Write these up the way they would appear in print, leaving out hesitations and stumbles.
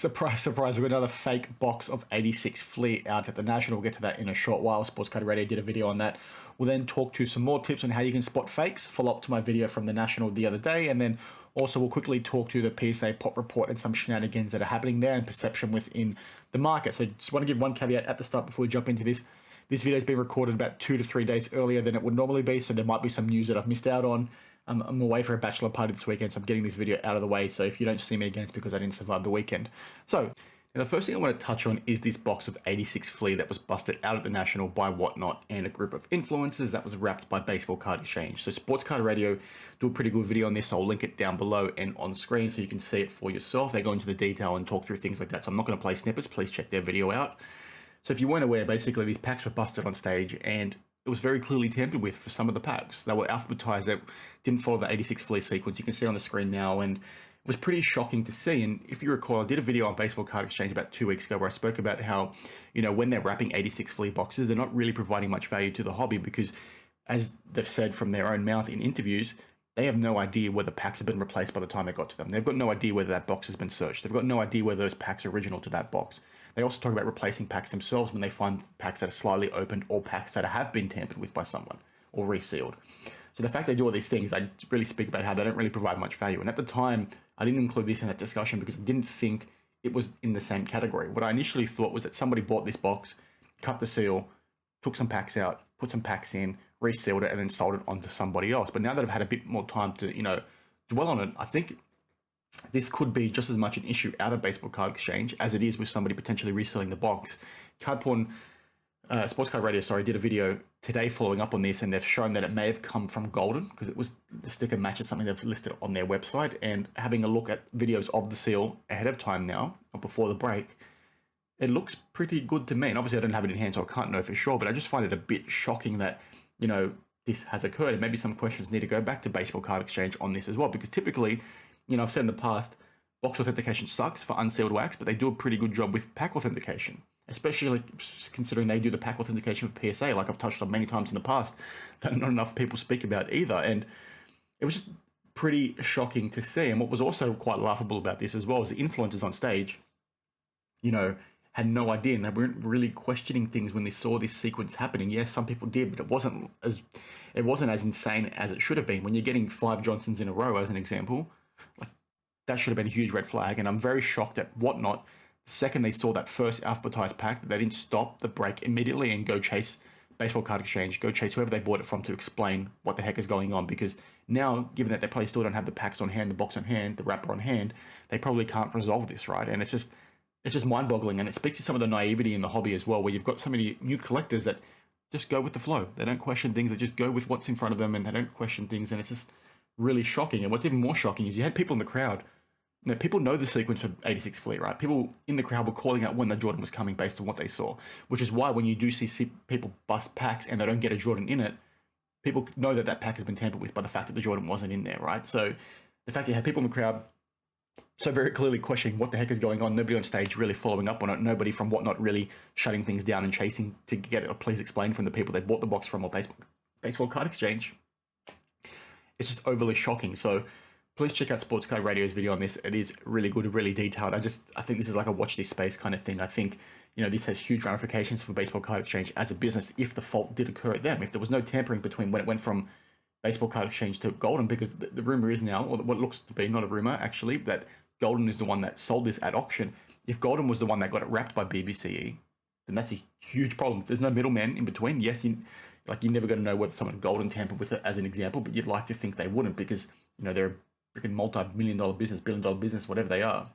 Surprise, surprise, we've got another fake box of 86 Flea out at the National. We'll get to that in a short while. Sports Card Radio did a video on that. We'll then talk to some more tips on how you can spot fakes, follow up to my video from the National the other day, and then also we'll quickly talk to the PSA pop report and some shenanigans that are happening there and perception within the market. So just want to give one caveat at the start before we jump into this. This video has been recorded about 2 to 3 days earlier than it would normally be, so there might be some news that I've missed out on. I'm away for a bachelor party this weekend, so I'm getting this video out of the way. So if you don't see me again, it's because I didn't survive the weekend. So now the first thing I want to touch on is this box of 86 Flea that was busted out at the National by WhatNot and a group of influencers that was wrapped by Baseball Card Exchange. So Sports Card Radio do a pretty good video on this. I'll link it down below and on screen so you can see it for yourself. They go into the detail and talk through things like that. So I'm not going to play snippets. Please check their video out. So if you weren't aware, basically these packs were busted on stage and it was very clearly tampered with for some of the packs. They were alphabetized, that didn't follow the 86 Flea sequence. You can see on the screen now, and it was pretty shocking to see. And if you recall, I did a video on Baseball Card Exchange about 2 weeks ago where I spoke about how, you know, when they're wrapping 86 Flea boxes, they're not really providing much value to the hobby because, as they've said from their own mouth in interviews, they have no idea whether packs have been replaced by the time they got to them. They've got no idea whether that box has been searched. They've got no idea whether those packs are original to that box. They also talk about replacing packs themselves when they find packs that are slightly opened or packs that have been tampered with by someone or resealed. So the fact they do all these things, I really speak about how they don't really provide much value. And at the time, I didn't include this in that discussion because I didn't think it was in the same category. What I initially thought was that somebody bought this box, cut the seal, took some packs out, put some packs in, resealed it, and then sold it on to somebody else. But now that I've had a bit more time to, you know, dwell on it, I think this could be just as much an issue out of Baseball Card Exchange as it is with somebody potentially reselling the box. Sports Card Radio, did a video today following up on this, and they've shown that it may have come from Golden because it was the sticker matches something they've listed on their website. And having a look at videos of the seal ahead of time now, or before the break, it looks pretty good to me. And obviously I don't have it in hand, so I can't know for sure, but I just find it a bit shocking that, you know, this has occurred. And maybe some questions need to go back to Baseball Card Exchange on this as well, because typically, you know, I've said in the past, box authentication sucks for unsealed wax, but they do a pretty good job with pack authentication, especially considering they do the pack authentication with PSA, like I've touched on many times in the past, that not enough people speak about either. And it was just pretty shocking to see. And what was also quite laughable about this as well is the influencers on stage, you know, had no idea, and they weren't really questioning things when they saw this sequence happening. Yes, some people did, but it wasn't as insane as it should have been. When you're getting 5 Johnsons in a row, as an example, like, that should have been a huge red flag. And I'm very shocked at WhatNot, the second they saw that first alphabetized pack, that they didn't stop the break immediately and go chase Baseball Card Exchange, go chase whoever they bought it from to explain what the heck is going on. Because now, given that they probably still don't have the packs on hand, the box on hand, the wrapper on hand, they probably can't resolve this, right? And it's just mind-boggling, and it speaks to some of the naivety in the hobby as well, where you've got so many new collectors that just go with the flow. They don't question things, they just go with what's in front of them, and they don't question things, and it's just really shocking. And what's even more shocking is you had people in the crowd, you know, people know the sequence of 86 Flea, right? People in the crowd were calling out when the Jordan was coming based on what they saw, which is why when you do see people bust packs and they don't get a Jordan in it, people know that that pack has been tampered with by the fact that the Jordan wasn't in there, right? So the fact you had people in the crowd so very clearly questioning what the heck is going on, nobody on stage really following up on it, nobody from WhatNot really shutting things down and chasing to get it, please explain from the people they bought the box from, or Baseball Card Exchange. It's just overly shocking. So please check out Sports Card Radio's video on this. It is really good, really detailed. I think this is like a watch this space kind of thing. I think, you know, this has huge ramifications for Baseball Card Exchange as a business if the fault did occur at them. If there was no tampering between when it went from Baseball Card Exchange to Golden, because the rumor is now, or what looks to be, not a rumor actually, that Golden is the one that sold this at auction. If Golden was the one that got it wrapped by BBCE, then that's a huge problem. If there's no middleman in between, yes, you're never going to know whether someone Golden tampered with it as an example, but you'd like to think they wouldn't, because, you know, they're a freaking multi-million-dollar business, billion-dollar business, whatever they are.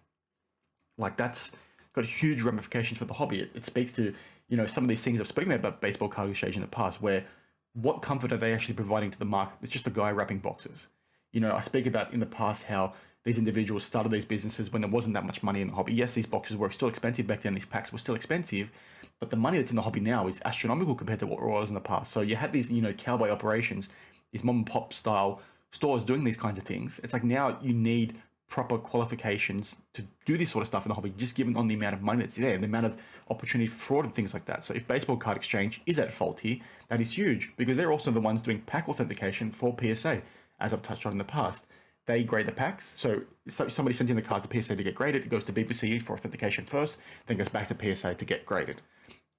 Like, that's got huge ramifications for the hobby. It speaks to, you know, some of these things I've spoken about Baseball Card Exchange in the past, where what comfort are they actually providing to the market? It's just a guy wrapping boxes. You know, I speak about in the past how these individuals started these businesses when there wasn't that much money in the hobby. Yes, these boxes were still expensive back then, these packs were still expensive, but the money that's in the hobby now is astronomical compared to what it was in the past. So you had these, you know, cowboy operations, these mom and pop style stores doing these kinds of things. It's like now you need proper qualifications to do this sort of stuff in the hobby, just given on the amount of money that's there, the amount of opportunity for fraud and things like that. So if Baseball Card Exchange is at fault here, that is huge, because they're also the ones doing pack authentication for PSA, as I've touched on in the past. they grade the packs. So somebody sends in the card to PSA to get graded. It goes to BBCE for authentication first, then goes back to PSA to get graded.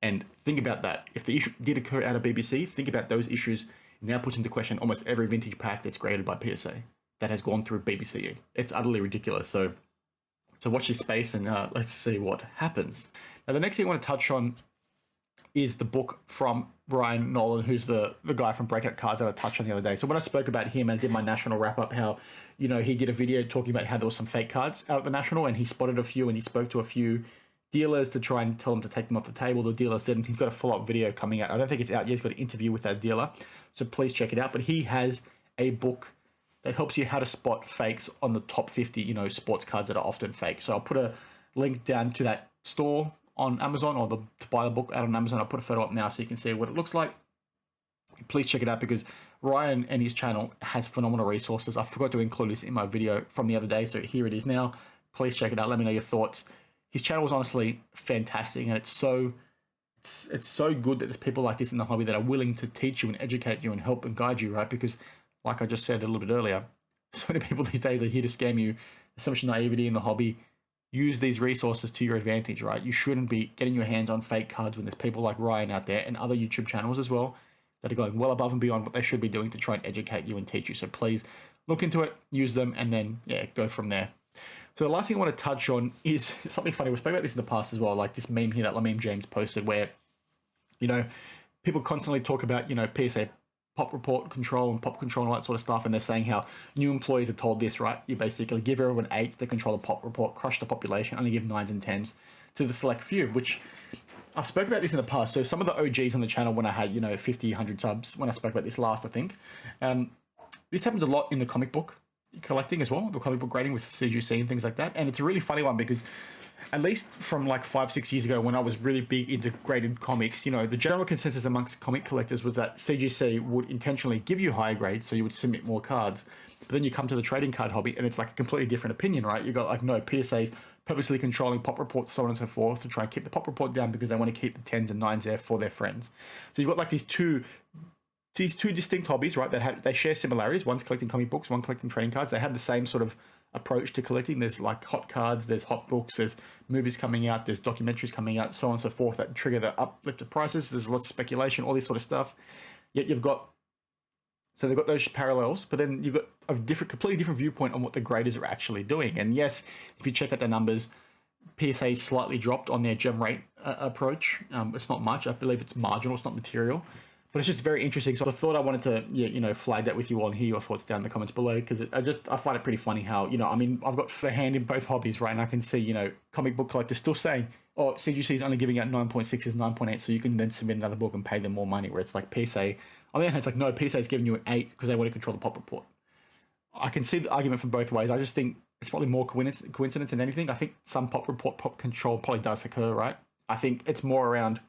And think about that. If the issue did occur out of BBC, think about those issues. It now puts into question almost every vintage pack that's graded by PSA that has gone through BBCE. It's utterly ridiculous. So watch this space and let's see what happens. Now, the next thing I want to touch on is the book from Brian Nolan, who's the guy from Breakout Cards that I touched on the other day. So when I spoke about him and I did my national wrap up, how, you know, he did a video talking about how there was some fake cards out at the national, and he spotted a few and he spoke to a few dealers to try and tell them to take them off the table. The dealers didn't. He's got a follow-up video coming out. I don't think it's out yet. He's got an interview with that dealer, so please check it out. But he has a book that helps you how to spot fakes on the top 50, you know, sports cards that are often fake. So I'll put a link down to that store on Amazon, or to buy the book out on Amazon. I'll put a photo up now so you can see what it looks like. Please check it out, because Ryan and his channel has phenomenal resources. I forgot to include this in my video from the other day, so here it is now. Please check it out. Let me know your thoughts. His channel is honestly fantastic, and it's so good that there's people like this in the hobby that are willing to teach you and educate you and help and guide you, right? Because like I just said a little bit earlier, so many people these days are here to scam you. There's so much naivety in the hobby. Use these resources to your advantage, right? You shouldn't be getting your hands on fake cards when there's people like Ryan out there and other YouTube channels as well that are going well above and beyond what they should be doing to try and educate you and teach you. So please look into it, use them, and then, yeah, go from there. So the last thing I want to touch on is something funny. We spoke about this in the past as well, like this meme here that Lameme James posted where, you know, people constantly talk about, you know, PSA pop report control and pop control and all that sort of stuff, and they're saying how new employees are told this, right? You basically give everyone 8s to control the pop report, crush the population, only give 9s and 10s to the select few, which I've spoken about this in the past. So some of the OGs on the channel, when I had, you know, 50, 100 subs, when I spoke about this last, I think, this happens a lot in the comic book collecting as well, the comic book grading with CGC and things like that. And it's a really funny one because, at least from like 5-6 years ago when I was really big into graded comics, you know, the general consensus amongst comic collectors was that CGC would intentionally give you higher grades so you would submit more cards. But then you come to the trading card hobby and it's like a completely different opinion, right? You got like, no, PSA's purposely controlling pop reports, so on and so forth, to try and keep the pop report down because they want to keep the 10s and 9s there for their friends. So you've got like these two distinct hobbies, right? That they share similarities. One's collecting comic books, one collecting trading cards. They have the same sort of approach to collecting. There's like hot cards, there's hot books, there's movies coming out, there's documentaries coming out, so on and so forth, that trigger the uplift of prices. There's lots of speculation, all this sort of stuff. Yet you've got, so they've got those parallels, but then you've got a completely different viewpoint on what the graders are actually doing. And yes, if you check out the numbers, PSA slightly dropped on their gem rate approach. It's not much. I believe it's marginal. It's not material. But it's just very interesting. So I thought I wanted to, you know, flag that with you all and hear your thoughts down in the comments below, because I find it pretty funny how, you know, I mean, I've got a hand in both hobbies, right? And I can see, you know, comic book collectors still saying, oh, CGC is only giving out 9.6s, 9.8, so you can then submit another book and pay them more money, where it's like PSA, on the other hand, it's like, no, PSA is giving you an 8 because they want to control the pop report. I can see the argument from both ways. I just think it's probably more coincidence than anything. I think some pop report, pop control probably does occur, right? I think it's more around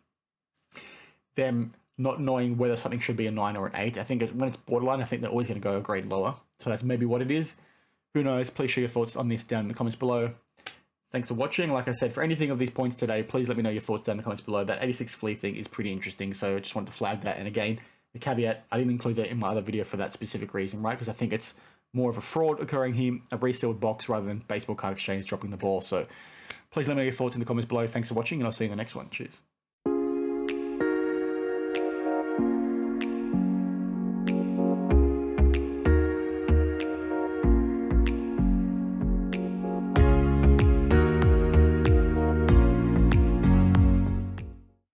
them not knowing whether something should be a 9 or an 8. I think when it's borderline, I think they're always going to go a grade lower. So that's maybe what it is. Who knows? Please share your thoughts on this down in the comments below. Thanks for watching. Like I said, for anything of these points today, please let me know your thoughts down in the comments below. That 86 flea thing is pretty interesting, so I just wanted to flag that. And again, the caveat, I didn't include that in my other video for that specific reason, right? Because I think it's more of a fraud occurring here, a resealed box, rather than baseball card exchange dropping the ball. So please let me know your thoughts in the comments below. Thanks for watching, and I'll see you in the next one. Cheers.